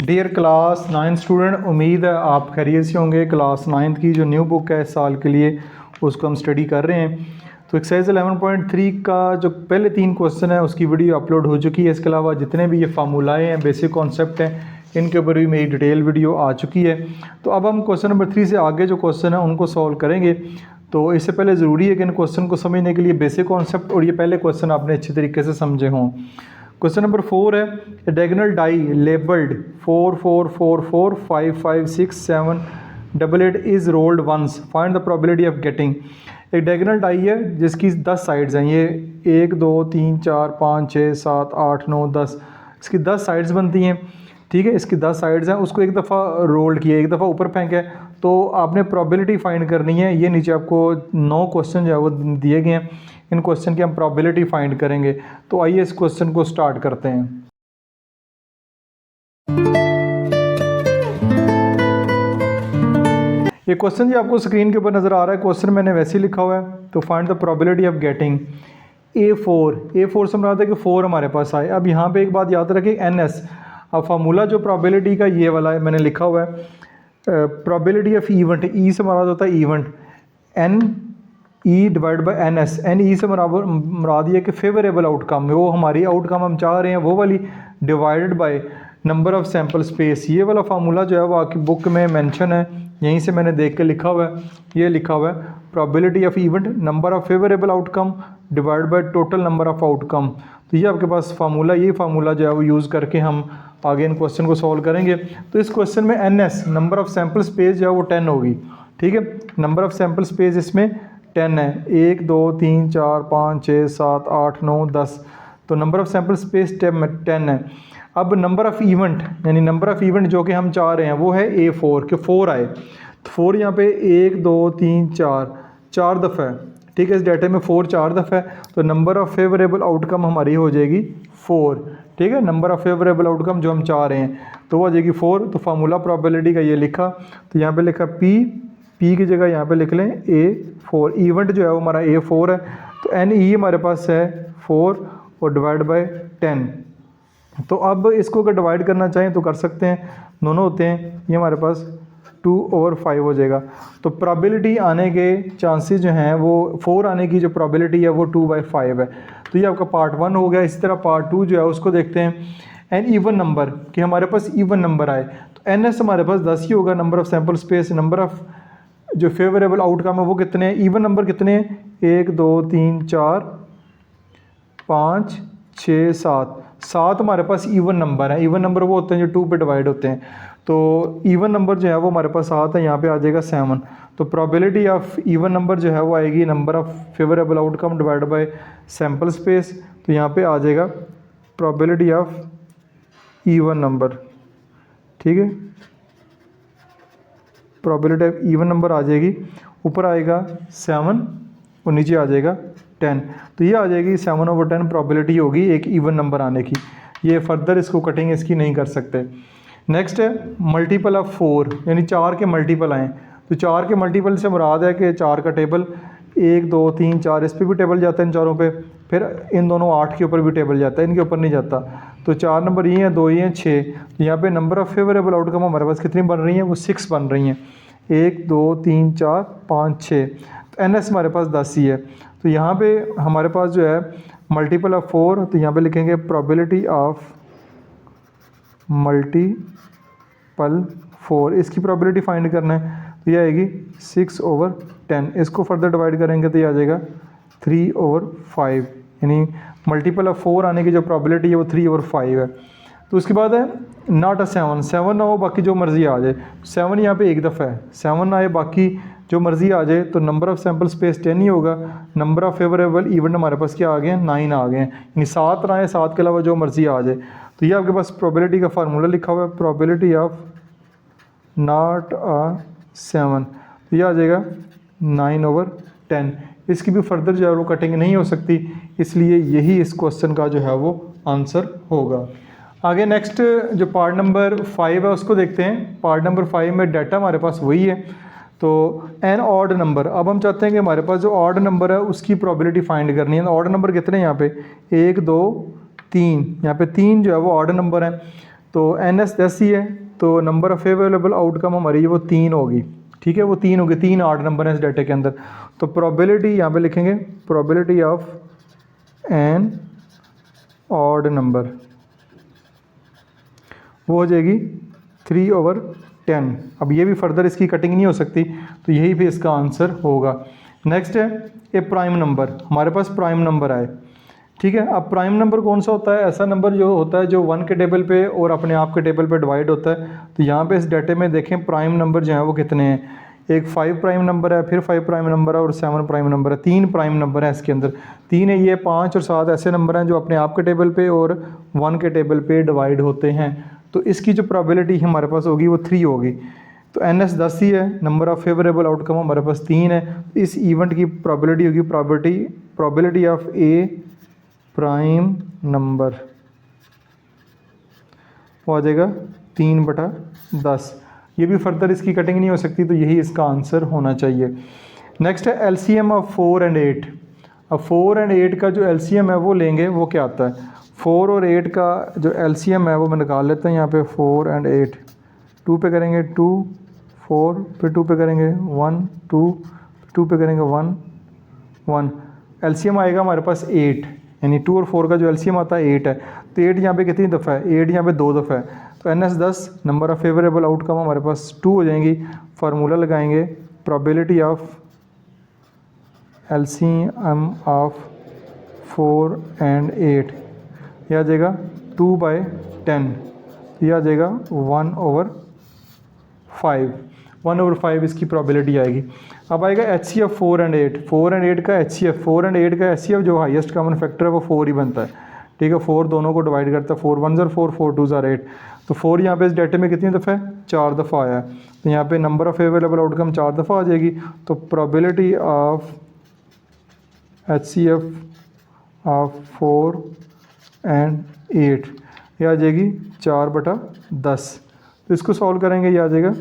Dear class 9 student, उम्मीद है आप खैरियत से होंगे। क्लास 9 की जो न्यू बुक है इस साल के लिए उसको हम स्टडी कर रहे हैं। तो एक्सरसाइज 11.3 का जो पहले 3 क्वेश्चन है उसकी वीडियो अपलोड हो चुकी है। इसके अलावा जितने भी ये फार्मूलाएँ हैं, बेसिक कॉन्सेप्ट हैं, इनके ऊपर भी मेरी डिटेल वीडियो आ चुकी है। तो अब हम क्वेश्चन नंबर 3 से आगे जो क्वेश्चन है उनको सॉल्व करेंगे। तो इससे पहले ज़रूरी है कि इन क्वेश्चन को समझने के लिए बेसिक कॉन्सेप्ट और ये पहले क्वेश्चन आपने अच्छी तरीके से समझे हों। क्वेश्चन नंबर 4 है, ए diagonal die labelled 4 4 4 4 5 5 6 7 8 8 is rolled once, find the probability of getting. एक डायगोनल डाई है जिसकी 10 साइड्स हैं, ये 1 2 3 4 5 6 7 8 9 10, इसकी 10 साइड्स बनती हैं। ठीक है, इसकी 10 साइड्स हैं, उसको एक दफ़ा रोल्ड किया, एक दफ़ा ऊपर फेंका, तो आपने प्रोबेबिलिटी फाइंड करनी है। ये नीचे आपको 9 क्वेश्चन जो है वो दिए गए हैं, इन क्वेश्चन की हम प्रोबेबिलिटी फाइंड करेंगे। तो आइए इस क्वेश्चन को स्टार्ट करते हैं। ये क्वेश्चन जी आपको स्क्रीन के ऊपर नज़र आ रहा है। क्वेश्चन मैंने वैसे ही लिखा हुआ है। तो find the probability of getting A4 से मराद है कि 4 हमारे पास आए। अब यहाँ पे एक बात याद रखें, NS। अब फार्मूला जो प्रोबेबिलिटी का ये वाला है मैंने लिखा हुआ है, प्रोबेबिलिटी ऑफ इवेंट, ई से मराद होता है event, NE divide by NS। NE से मराद ये कि फेवरेबल आउटकम, वो हमारी आउटकम हम चाह रहे हैं वो वाली, divided by number of sample space. ये वाला फार्मूला जो है वो आपकी बुक में मेंशन है, यहीं से मैंने देख के लिखा हुआ है। ये लिखा हुआ है probability of event number of favourable outcome divide by total number of outcome. तो ये आपके पास फार्मूला, ये फार्मूला जो है वो यूज़ करके हम आगे इन क्वेश्चन को सॉल्व करेंगे। तो इस क्वेश्चन में NS number of sample space जो है वो 10 होगी। ठीक है, नंबर ऑफ सैम्पल स्पेस इसमें 10 है, 1 2 3 4 5 6 7 8 9 10, तो नंबर ऑफ सैम्पल स्पेस 10 है। अब नंबर ऑफ़ इवेंट, यानी नंबर ऑफ़ इवेंट जो कि हम चाह रहे हैं वो है A4 के 4 आए। तो 4 यहाँ पे 1 2 3 4 दफ़ा है। ठीक है, इस डाटा में 4 4 दफ़ा है, तो नंबर ऑफ़ फेवरेबल आउटकम हमारी हो जाएगी 4। ठीक है, नंबर ऑफ़ फेवरेबल आउटकम जो हम चाह रहे हैं तो वो हो जाएगी 4। तो फार्मूला प्रोबेबिलिटी का ये लिखा, तो यहाँ पे लिखा P की जगह यहाँ पे लिख लें A4। इवेंट जो है वो हमारा A4 है, तो NE हमारे पास है 4 और डिवाइड बाय 10। तो अब इसको अगर डिवाइड करना चाहें तो कर सकते हैं, दोनों होते हैं, ये हमारे पास 2/5 हो जाएगा। तो प्रोबेबिलिटी आने के चांसेस जो हैं वो 4 आने की जो प्रोबेबिलिटी है वो 2/5 है। तो ये आपका पार्ट 1 हो गया। इसी तरह पार्ट 2 जो है उसको देखते हैं, एन इवन नंबर, कि हमारे पास इवन नंबर आए। तो NS हमारे पास 10 ही होगा, number of sample space, number of जो फेवरेबल आउटकम है वो कितने हैं, इवन नंबर कितने हैं, 1 2 3 4 5 6 7 हमारे पास इवन नंबर है। इवन नंबर वो होते हैं जो 2 पे डिवाइड होते हैं। तो इवन नंबर जो है वो हमारे पास 7 है, यहाँ पे आ जाएगा 7। तो प्रोबेबिलिटी ऑफ इवन नंबर जो है वो आएगी number of favourable outcome divide by sample space. तो यहाँ पे आ जाएगा प्रोबेबिलिटी ऑफ इवन नंबर। ठीक है, प्रोबेबिलिटी ऑफ इवन नंबर आ जाएगी, ऊपर आएगा 7 और नीचे आ जाएगा 10। तो ये आ जाएगी 7/10 प्रोबेबिलिटी होगी एक इवन नंबर आने की। ये फर्दर इसको कटिंग इसकी नहीं कर सकते। नेक्स्ट है मल्टीपल ऑफ 4, यानी 4 के मल्टीपल आएँ। तो 4 के मल्टीपल से मुराद है कि 4 का टेबल 1 2 3 4, इस पर भी टेबल जाता है इन चारों पे, फिर इन दोनों 8 के ऊपर भी टेबल जाता है, इनके ऊपर नहीं जाता। तो 4 नंबर ये हैं, 2 ये हैं, 6। तो यहाँ पे नंबर ऑफ़ फेवरेबल आउटकम हमारे पास कितनी बन रही हैं, वो 6 बन रही हैं, 1 2 3 4 5 6। तो NS हमारे पास 10 ही है। तो यहाँ पे हमारे पास जो है मल्टीपल ऑफ 4, तो यहाँ पे लिखेंगे प्रोबेबिलिटी ऑफ मल्टीपल 4, इसकी प्रोबेबिलिटी फाइंड करना है। तो ये आएगी 6/10। इसको फर्दर डिवाइड करेंगे तो ये आ जाएगा 3/5, यानी मल्टीपल ऑफ 4 आने की जो प्रोबेबिलिटी है वो 3/5 है। तो उसके बाद है नॉट अ 7 ना हो, बाकी जो मर्ज़ी आ जाए। 7 यहाँ पे एक दफ़ा है, 7 ना आए, बाकी जो मर्ज़ी आ जाए। तो नंबर ऑफ़ सैम्पल स्पेस 10 ही होगा। नंबर ऑफ़ फेवरेबल इवेंट हमारे पास क्या आ गए हैं, 9 आ गए हैं, यानी 7 ना आए, 7 के अलावा जो मर्ज़ी आ जाए। तो ये आपके पास प्रोबेबिलिटी का फार्मूला लिखा हुआ है, प्रोबेबिलिटी ऑफ नॉट अ 7। तो ये आ जाएगा 9/10। इसकी भी फर्दर जो है वो कटिंग नहीं हो सकती, इसलिए यही इस क्वेश्चन का जो है वो आंसर होगा। आगे नेक्स्ट जो पार्ट नंबर 5 है उसको देखते हैं। पार्ट नंबर 5 में डाटा हमारे पास वही है। तो एन ऑड नंबर, अब हम चाहते हैं कि हमारे पास जो ऑड नंबर है उसकी प्रोबेबिलिटी फाइंड करनी है। ऑड नंबर कितने हैं यहाँ पे, 1 2 3, यहाँ पे 3 जो है वो ऑड नंबर है। तो एन एस 10 ही है, तो नंबर ऑफ फेवरेबल आउटकम हमारी वो 3 होगी, ठीक है, वो 3 होगी, 3 ऑड नंबर है इस डाटा के अंदर। तो प्रोबेबिलिटी यहाँ पे लिखेंगे probability of an odd number वो हो जाएगी 3/10। अब ये भी फर्दर इसकी कटिंग नहीं हो सकती, तो यही भी इसका आंसर होगा। नेक्स्ट है ए प्राइम नंबर, हमारे पास प्राइम नंबर आए, ठीक है। अब प्राइम नंबर कौन सा होता है? ऐसा नंबर जो होता है जो 1 के टेबल पे और अपने आप के टेबल पे डिवाइड होता है। तो यहाँ पे इस डाटे में देखें प्राइम नंबर जो है वो कितने हैं, एक 5 प्राइम नंबर है, फिर 5 प्राइम नंबर है और 7 प्राइम नंबर है। 3 प्राइम नंबर है इसके अंदर, 3 है ये, 5 और 7 ऐसे नंबर हैं जो अपने आप के टेबल पे और 1 के टेबल पे डिवाइड होते हैं। तो इसकी जो प्रोबेबिलिटी हमारे पास होगी वो 3 होगी। तो एन एस 10 ही है, नंबर ऑफ फेवरेबल आउटकम हमारे पास 3 है। इस इवेंट की प्रोबेबिलिटी होगी probability of A prime number, वो आ जाएगा 3/10। ये भी फर्दर इसकी कटिंग नहीं हो सकती, तो यही इसका आंसर होना चाहिए। नेक्स्ट है एलसीएम ऑफ 4 एंड 8। अब 4 एंड 8 का जो एलसीएम है वो लेंगे, वो क्या आता है? 4 और 8 का जो एलसीएम है वो मैं निकाल लेता हूँ यहाँ पे। 4 एंड 8, 2 पे करेंगे 2 4, फिर 2 पे करेंगे 1 2, 2 पे करेंगे 1 1। एलसीएम आएगा हमारे पास 8, यानी 2 और 4 का जो एलसीएम आता है 8 है। तो 8 यहाँ पे कितनी दफ़ा है? 8 यहाँ पे 2 दफ़ा है। तो n S 10 number of favourable outcome हमारे पास 2 हो जाएंगी। फार्मूला लगाएंगे probability of LCM of 4 and 8, यह आ जाएगा 2/10, यह आ जाएगा 1/5। 1/5 इसकी प्रोबेबिलिटी आएगी। अब आएगा H C F 4 and 8। 4 and 8 का एच सी एफ, 4 एंड 8 का एच सी एफ जो हाईएस्ट कॉमन फैक्टर है वो 4 ही बनता है, ठीक है। 4 दोनों को डिवाइड करता है, 4 1 ज़र 4, 4 2 ज़र 8। तो 4 यहाँ पे इस डाटे में कितनी दफ़ा है? 4 दफ़ा आया है। तो यहाँ पे नंबर ऑफ अवेलेबल आउटकम 4 दफ़ा आ जाएगी। तो probability of H C F of 4 and 8 ये आ जाएगी 4/10। तो इसको सॉल्व करेंगे, ये आ जाएगा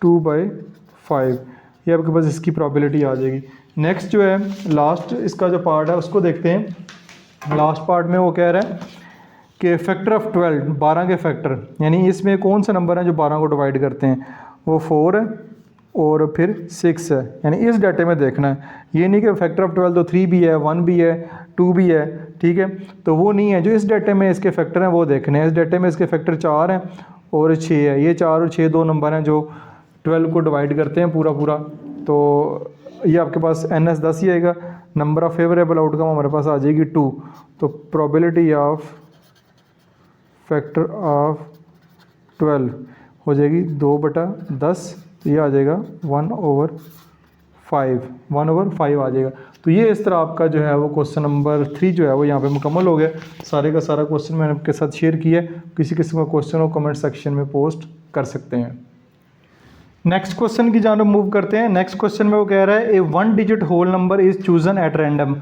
2/5। ये आपके पास इसकी प्रोबेबिलिटी आ जाएगी। नेक्स्ट जो है लास्ट इसका जो पार्ट है उसको देखते हैं। लास्ट पार्ट में वो कह रहा है कि फैक्टर ऑफ 12, 12 के फैक्टर, यानी इसमें कौन सा नंबर है जो 12 को डिवाइड करते हैं? वो 4 है और फिर 6 है, यानी इस डाटे में देखना है। ये नहीं कि फैक्टर ऑफ 12 तो 3 भी है, 1 भी है, 2 भी है, ठीक है, तो वो नहीं है। जो इस डाटे में इसके फैक्टर हैं वो देखने हैं। इस डाटे में इसके फैक्टर 4 हैं और 6 है। ये 4 और 6 दो नंबर हैं जो 12 को डिवाइड करते हैं पूरा पूरा। तो ये आपके पास एन एस 10 ही आएगा। नंबर ऑफ फेवरेबल आउटकम हमारे पास आ जाएगी 2। तो प्रोबेबिलिटी ऑफ फैक्टर ऑफ 12 हो जाएगी 2/10। तो ये आ जाएगा 1/5, 1/5 आ जाएगा। तो ये इस तरह आपका जो है वो क्वेश्चन नंबर 3 जो है वो यहाँ पे मुकम्मल हो गया। सारे का सारा क्वेश्चन मैंने आपके साथ शेयर किया है। किसी किस्म का क्वेश्चन हो कमेंट सेक्शन में पोस्ट कर सकते हैं। नेक्स्ट क्वेश्चन की जानब मूव करते हैं। नेक्स्ट क्वेश्चन में वो कह रहा है a 1 digit whole number is chosen at random,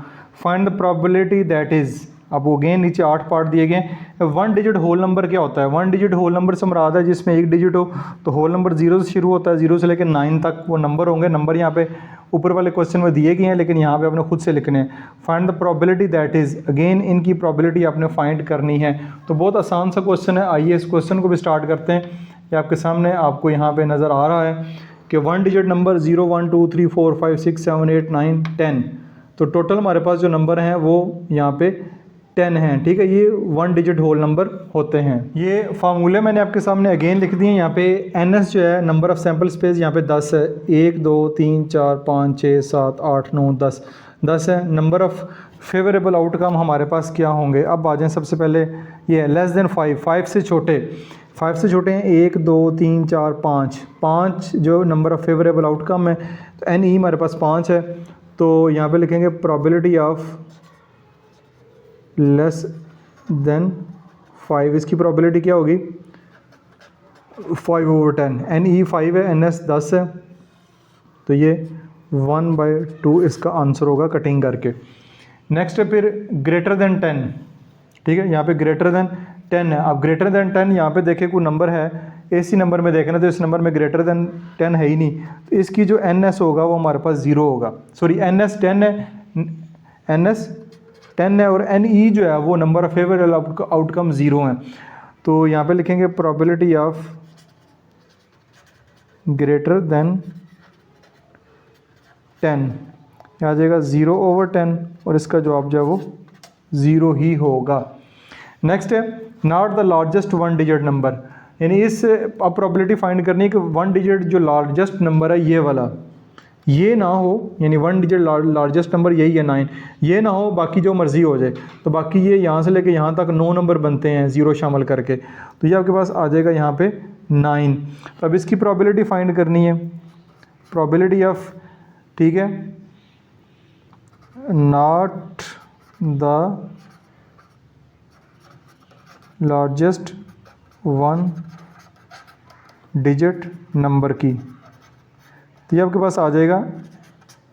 find the probability that is. अब वो अगेन नीचे 8 पार्ट दिए गए हैं। 1 डिजिट होल नंबर क्या होता है? 1 डिजिट होल नंबर से मुराद है जिसमें 1 डिजिट हो। तो होल नंबर 0 से शुरू होता है, 0 से लेकर 9 तक वो नंबर होंगे। नंबर यहाँ पे ऊपर वाले क्वेश्चन में दिए गए हैं, लेकिन यहाँ पे आपने खुद से लिखने हैं। Find the probability that is, again इनकी प्रोबेबिलिटी आपने फाइंड करनी है। तो बहुत आसान सा क्वेश्चन है। आइए इस क्वेश्चन को भी स्टार्ट करते हैं। ये आपके सामने आपको यहाँ पे नज़र आ रहा है कि 1 डिजिट नंबर 0 1 2 3 4 5 6 7 8 9 10। तो टोटल हमारे पास जो नंबर हैं वो यहाँ पे 10 हैं, ठीक है। ये 1 डिजिट होल नंबर होते हैं। ये फार्मूले मैंने आपके सामने अगेन लिख दिए हैं। यहाँ पे एन एस जो है नंबर ऑफ़ सैम्पल स्पेस यहाँ पे 10 है। 1 2 3 4 5 6 7 8 9 10 है। नंबर ऑफ़ फेवरेबल आउटकम हमारे पास क्या होंगे? अब आ जाएँ सबसे पहले ये लेस देन 5, 5 से छोटे, 5 से छोटे हैं 1 2 3 4 5 जो नंबर ऑफ़ फेवरेबल आउटकम है। तो एन ई हमारे पास 5 है। तो यहाँ पे लिखेंगे प्रोबेबिलिटी ऑफ लेस देन 5, इसकी प्रोबेबिलिटी क्या होगी? 5/10। एन ई 5 है, एन एस 10 है, तो ये 1/2 इसका आंसर होगा कटिंग करके। नेक्स्ट है फिर ग्रेटर देन 10, ठीक है। यहाँ पे ग्रेटर देन 10 है। अब ग्रेटर देन 10 यहाँ पे देखें कोई नंबर है, इसी नंबर में देखना, तो इस नंबर में ग्रेटर देन 10 है ही नहीं। तो इसकी जो एन एस होगा वो हमारे पास 0 होगा। सॉरी, एन एस 10 है, एन एस 10 है और एन ई जो है वो नंबर ऑफ फेवरेबल आउटकम 0 है। तो यहाँ पे लिखेंगे प्रोबेबिलिटी ऑफ ग्रेटर देन 10, आ जाएगा 0/10 और इसका जवाब जो है वो 0 ही होगा। नेक्स्ट है not the largest one digit number, यानी इस अब प्रोबेबिलिटी फाइंड करनी है कि वन डिजिट जो लार्जेस्ट नंबर है ये वाला, ये ना हो, यानी वन डिजिट लार्जेस्ट नंबर यही है 9, ये ना हो बाकी जो मर्ज़ी हो जाए। तो बाकी ये यहाँ से लेके यहाँ तक 9 नंबर बनते हैं 0 शामिल करके, तो ये आपके पास आ जाएगा यहाँ पे 9। तो अब इसकी प्रोबेबिलिटी फाइंड करनी है, प्रोबेबिलिटी ऑफ, ठीक है, not the largest one digit number की, तो ये आपके पास आ जाएगा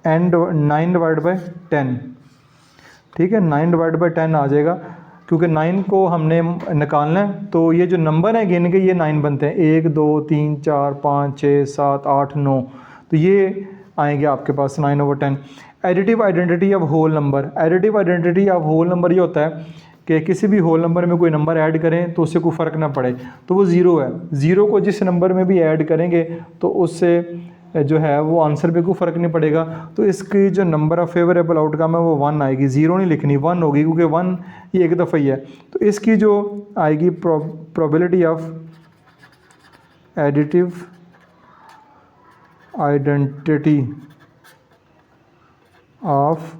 एंड 9/10, ठीक है, 9/10 आ जाएगा, क्योंकि 9 को हमने निकालना है। तो ये जो नंबर है गिन के ये 9 बनते हैं, 1 2 3 4 5 6 7 8 9, तो ये आएंगे आपके पास 9/10। Additive identity of whole number, additive identity of whole number ये होता है कि किसी भी होल नंबर में कोई नंबर ऐड करें तो उससे कोई फ़र्क ना पड़े, तो वो 0 है। 0 को जिस नंबर में भी ऐड करेंगे तो उससे जो है वो आंसर पे कोई फ़र्क नहीं पड़ेगा। तो इसकी जो नंबर ऑफ़ फेवरेबल आउटकम है वो 1 आएगी, 0 नहीं लिखनी, 1 होगी, क्योंकि 1 ये एक दफ़ा ही है। तो इसकी जो आएगी probability of additive identity of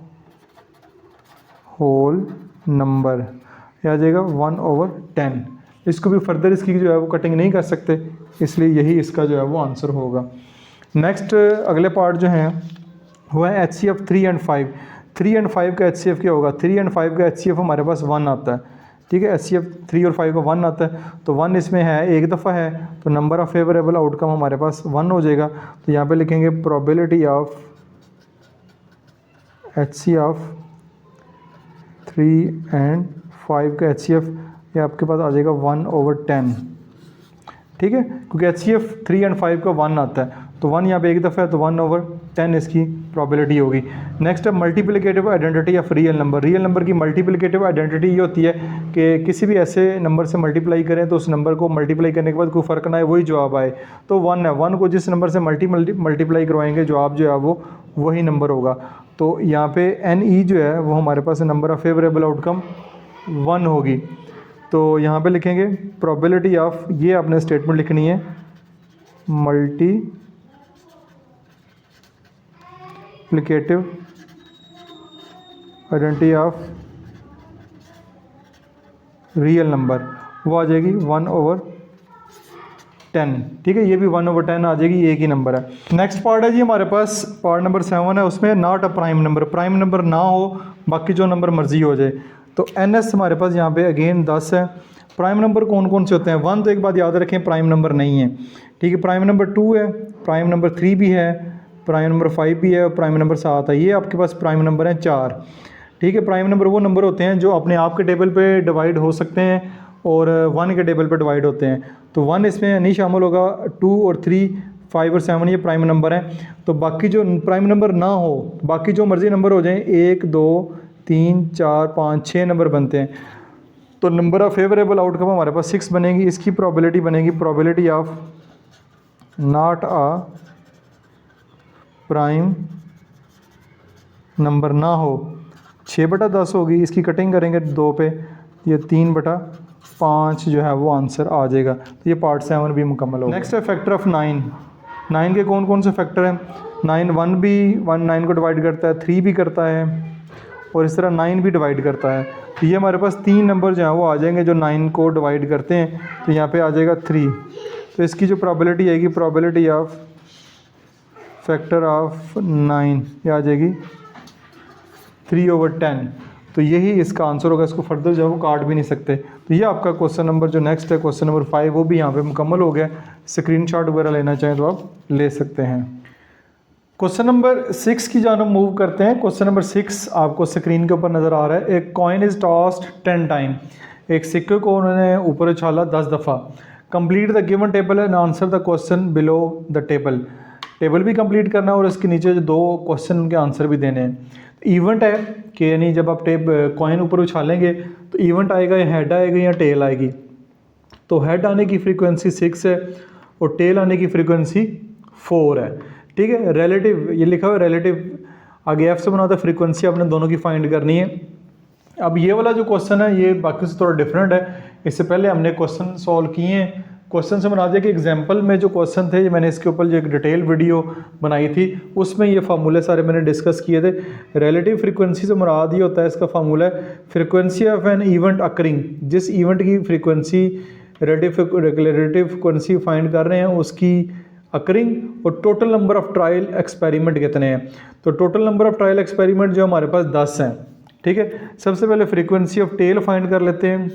whole number, यह आ जाएगा 1/10। इसको भी फर्दर इसकी जो है वो कटिंग नहीं कर सकते, इसलिए यही इसका जो है वो आंसर होगा। नेक्स्ट अगले पार्ट जो हैं वो है HCF 3 और 5। 3 और 5 का HCF क्या होगा? 3 और 5 का HCF हमारे पास 1 आता है, ठीक है। HCF 3 और 5 का 1 आता है, तो 1 इसमें है, एक दफ़ा है, तो नंबर ऑफ़ फेवरेबल आउटकम हमारे पास 1 हो जाएगा। तो यहाँ पे लिखेंगे प्रोबेबिलिटी ऑफ HCF 3 और 5 का HCF ये आपके पास आ जाएगा 1/10, ठीक है, क्योंकि HCF 3 और 5 का 1 आता है, तो 1 यहाँ पे एक दफ़ा है, तो 1/10 इसकी प्रोबेबिलिटी होगी। नेक्स्ट है multiplicative identity of real number. Real number की मल्टीप्लिकेटिव आइडेंटिटी ये होती है कि किसी भी ऐसे नंबर से मल्टीप्लाई करें तो उस नंबर को मल्टीप्लाई करने के बाद कोई फ़र्क ना आए, वही जवाब आए। तो 1 है, 1 को जिस नंबर से मल्टीप्लाई करवाएंगे जवाब जो है वो वही नंबर होगा। तो यहाँ पे NE जो है वो हमारे पास नंबर ऑफ़ फेवरेबल आउटकम 1 होगी। तो यहाँ पे लिखेंगे प्रोबेबिलिटी ऑफ, ये आपने स्टेटमेंट लिखनी है, multiplicative identity of real number, वो आ जाएगी 1/10, ठीक है, ये भी 1/10 आ जाएगी, एक ही नंबर है। नेक्स्ट पार्ट है जी हमारे पास, पार्ट नंबर 7 है, उसमें not a prime number, prime number ना हो, बाकी जो नंबर मर्जी हो जाए। तो NS हमारे पास यहाँ पे अगेन 10 है। प्राइम नंबर कौन कौन से होते हैं? 1 तो एक बात याद रखें प्राइम नंबर नहीं है, ठीक है। प्राइम नंबर 2 है, प्राइम नंबर 3 भी है, प्राइम नंबर 5 भी है और प्राइम नंबर 7 है। ये आपके पास प्राइम नंबर हैं 4, ठीक है। प्राइम नंबर वो नंबर होते हैं जो अपने आप के टेबल पे डिवाइड हो सकते हैं और 1 के टेबल पे डिवाइड होते हैं। तो 1 इसमें नहीं शामिल होगा, 2 और 3, 5 और 7 ये प्राइम नंबर हैं। तो बाकी जो प्राइम नंबर ना हो, बाकी जो मर्जी नंबर हो जाएं, 1 2 3 4 5 6 नंबर बनते हैं, तो नंबर ऑफ़ फेवरेबल आउटकम हमारे पास 6 बनेगी। इसकी प्रोबेबिलिटी बनेगी probability of not a prime number ना हो, 6/10 होगी। इसकी कटिंग करेंगे 2 पे, ये 3/5 जो है वो आंसर आ जाएगा। तो ये पार्ट 7 भी मुकम्मल होगा। नेक्स्ट है फैक्टर ऑफ 9। 9 के कौन कौन से फैक्टर हैं? 9 1 भी 1 9 को डिवाइड करता है, 3 भी करता है और इस तरह 9 भी डिवाइड करता है। तो ये हमारे पास 3 नंबर जो हैं वो आ जाएंगे जो 9 को डिवाइड करते हैं। तो यहाँ पे आ जाएगा 3। तो इसकी जो प्रोबेबिलिटी आएगी, प्रोबेबिलिटी ऑफ फैक्टर ऑफ 9, ये आ जाएगी 3/10। तो यही इसका आंसर होगा, इसको फर्दर जो है वो काट भी नहीं सकते। तो ये आपका क्वेश्चन नंबर जो नेक्स्ट है, क्वेश्चन नंबर 5, वो भी यहाँ पे मुकम्मल हो गया। स्क्रीनशॉट वगैरह लेना चाहें तो आप ले सकते हैं। क्वेश्चन नंबर 6 की जानब मूव करते हैं। क्वेश्चन नंबर 6 आपको स्क्रीन के ऊपर नज़र आ रहा है। एक कॉइन इज़ टॉस्ड 10 टाइम, एक सिक्के को उन्होंने ऊपर उछाला 10 दफ़ा। Complete the given table and answer the question below the table. Table भी कंप्लीट करना है और इसके नीचे जो 2 क्वेश्चन के आंसर भी देने हैं। इवेंट है कि यानी जब आप कॉइन ऊपर उछालेंगे तो इवेंट आएगा या हेड आएगा या टेल आएगी। तो हेड आने की फ्रीक्वेंसी 6 है और टेल आने की फ्रीक्वेंसी 4 है। ठीक है, रिलेटिव ये लिखा हुआ है रिलेटिव, आगे एफ से बना होता है फ्रीक्वेंसी आपने दोनों की फाइंड करनी है। अब ये वाला जो क्वेश्चन है ये बाकी से थोड़ा डिफरेंट है, इससे पहले हमने क्वेश्चन सॉल्व किए हैं। क्वेश्चन से बना दिया कि एग्जाम्पल में जो क्वेश्चन थे मैंने इसके ऊपर जो एक डिटेल वीडियो बनाई थी उसमें ये फार्मूले सारे मैंने डिस्कस किए थे। रिलेटिव फ्रीक्वेंसी से मुराद ये होता है, इसका फार्मूला है frequency of an event occurring, जिस इवेंट की फ्रीक्वेंसी रिलेटिव फ्रीक्वेंसी फाइंड कर रहे हैं उसकी अकरिंग, और total number of trial experiment कितने हैं। तो total number of trial experiment जो हमारे पास 10 हैं। ठीक है, सबसे पहले फ्रीक्वेंसी ऑफ टेल फाइंड कर लेते हैं।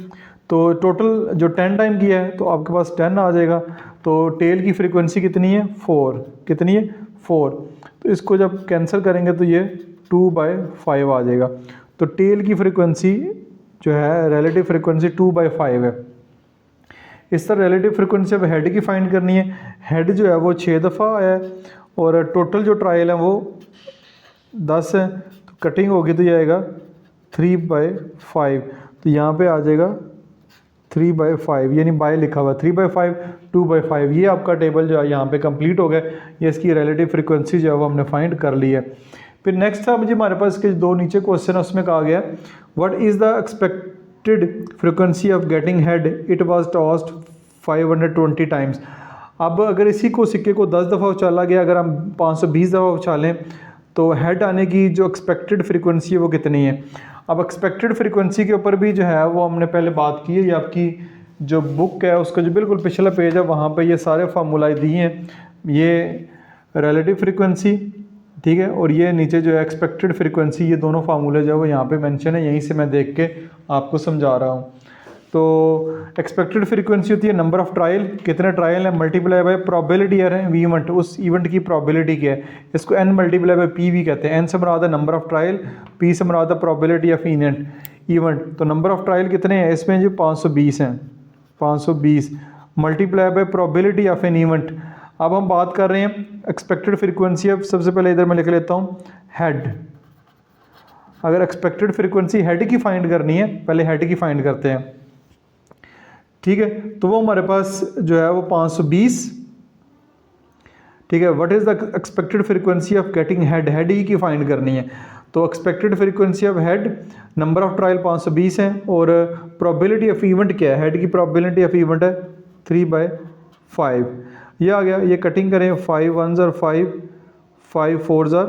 तो टोटल जो 10 टाइम किया है तो आपके पास 10 आ जाएगा। तो टेल की फ्रीक्वेंसी कितनी है 4, कितनी है 4। तो इसको जब कैंसिल करेंगे तो ये 2/5 आ जाएगा। तो टेल की फ्रीक्वेंसी जो है रिलेटिव फ्रीक्वेंसी 2/5 है। इस तरह रिलेटिव फ्रीक्वेंसी अब हेड की फाइंड करनी है। हेड जो है वो 6 दफ़ा है और टोटल जो ट्रायल है वो 10 है। तो कटिंग होगी तो ये आएगा 3/5। तो यहाँ पे आ जाएगा 3/5, यानी बाय लिखा हुआ 3/5 2/5। ये आपका टेबल जो है यहाँ पे कंप्लीट हो गया। ये इसकी रिलेटिव फ्रीक्वेंसी जो है वो हमने फाइंड कर ली है। फिर नेक्स्ट था मुझे हमारे पास के दो नीचे क्वेश्चन है, उसमें कहा गया what is the expected frequency of getting head, it was tossed 520 times. अब अगर इसी को सिक्के को 10 दफ़ा उछाला गया, अगर हम 520 दफ़ा उछालें तो हेड आने की जो एक्सपेक्टेड फ्रीक्वेंसी है वो कितनी है। अब एक्सपेक्टेड फ्रीक्वेंसी के ऊपर भी जो है वो हमने पहले बात की है। ये आपकी जो बुक है उसका जो बिल्कुल पिछला पेज है वहाँ पे ये सारे फार्मूलाए दिए हैं। ये रिलेटिव फ्रीक्वेंसी, ठीक है, और ये नीचे जो है एक्सपेक्टेड फ्रीक्वेंसी, ये दोनों फार्मूले जो है वो यहाँ पे मेंशन है। यहीं से मैं देख के आपको समझा रहा हूँ। तो एक्सपेक्टेड फ्रीक्वेंसी होती है नंबर ऑफ ट्रायल, कितने ट्रायल है, मल्टीप्लाई बाय प्रोबेबिलिटी है इवेंट, उस इवेंट की प्रोबेबिलिटी क्या है। इसको n मल्टीप्लाई बाय पी भी कहते हैं। n से मुराद है नंबर ऑफ ट्रायल, p से मुराद है प्रोबेबिलिटी ऑफ इवेंट। तो नंबर ऑफ ट्रायल कितने हैं इसमें, जो 520 हैं, 520 multiply by probability of an event. अब हम बात कर रहे हैं एक्सपेक्टेड फ्रीक्वेंसी। अब सबसे पहले इधर मैं लिख लेता हूँ हेड। अगर एक्सपेक्टेड फ्रीक्वेंसी हेड की फाइंड करनी है, पहले हेड की फाइंड करते हैं। ठीक है, तो वो हमारे पास जो है वो 520। ठीक है, what is the expected frequency of getting head, head ही की फाइंड करनी है। तो expected frequency of head, number of trial 520 है और प्रोबेबिलिटी ऑफ इवेंट क्या है, हेड की प्रोबेबिलिटी ऑफ इवेंट है 3/5। ये आ गया। ये कटिंग करें 5 1s are 5, 5 4s are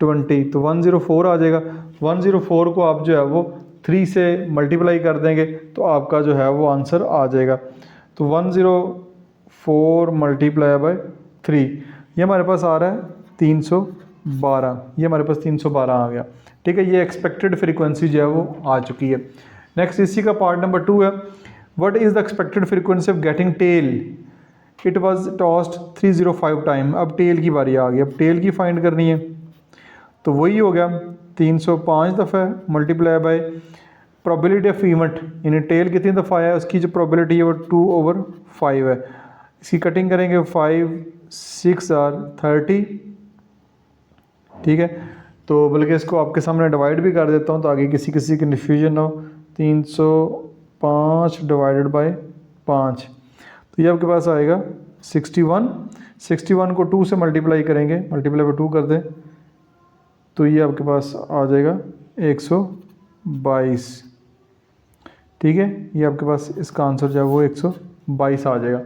20, तो 104 आ जाएगा। 104 को आप जो है वो 3 से मल्टीप्लाई कर देंगे तो आपका जो है वो आंसर आ जाएगा। तो 104 मल्टीप्लाई बाय 3, ये हमारे पास आ रहा है 312। ये हमारे पास 312 आ गया। ठीक है, ये एक्सपेक्टेड फ्रीक्वेंसी जो है वो आ चुकी है। नेक्स्ट इसी का पार्ट नंबर 2 है, what is the expected frequency of getting tail, it was tossed 305 time. अब टेल की बारी आ गई। अब टेल की फाइंड करनी है तो वही हो गया 305 दफ़ा multiply by probability of event, यानी टेल कितनी दफ़ा आया उसकी जो प्रोबेबिलिटी है वो 2/5 है। इसकी कटिंग करेंगे 5 6 are 30। ठीक है, तो बल्कि इसको आपके सामने डिवाइड भी कर देता हूँ तो आगे किसी की कन्फ्यूजन हो। 305 डिवाइडेड बाय 5, तो ये आपके पास आएगा 61। 61 को 2 से मल्टीप्लाई करेंगे, मल्टीप्लाई बाय 2 कर दें तो ये आपके पास आ जाएगा 122। ठीक है, ये आपके पास इसका आंसर जो है वो 122 आ जाएगा।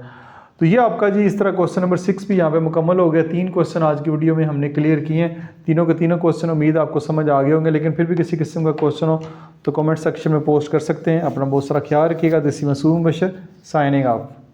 तो ये आपका जी इस तरह क्वेश्चन नंबर 6 भी यहाँ पे मुकम्मल हो गया। 3 क्वेश्चन आज की वीडियो में हमने क्लियर किए हैं। तीनों के तीनों क्वेश्चन उम्मीद आपको समझ आ गए होंगे, लेकिन फिर भी किसी किस्म का क्वेश्चन हो तो कमेंट सेक्शन में पोस्ट कर सकते हैं। अपना बहुत सारा ख्याल रखिएगा। दिस इज मासूम बशर साइनिंग ऑफ।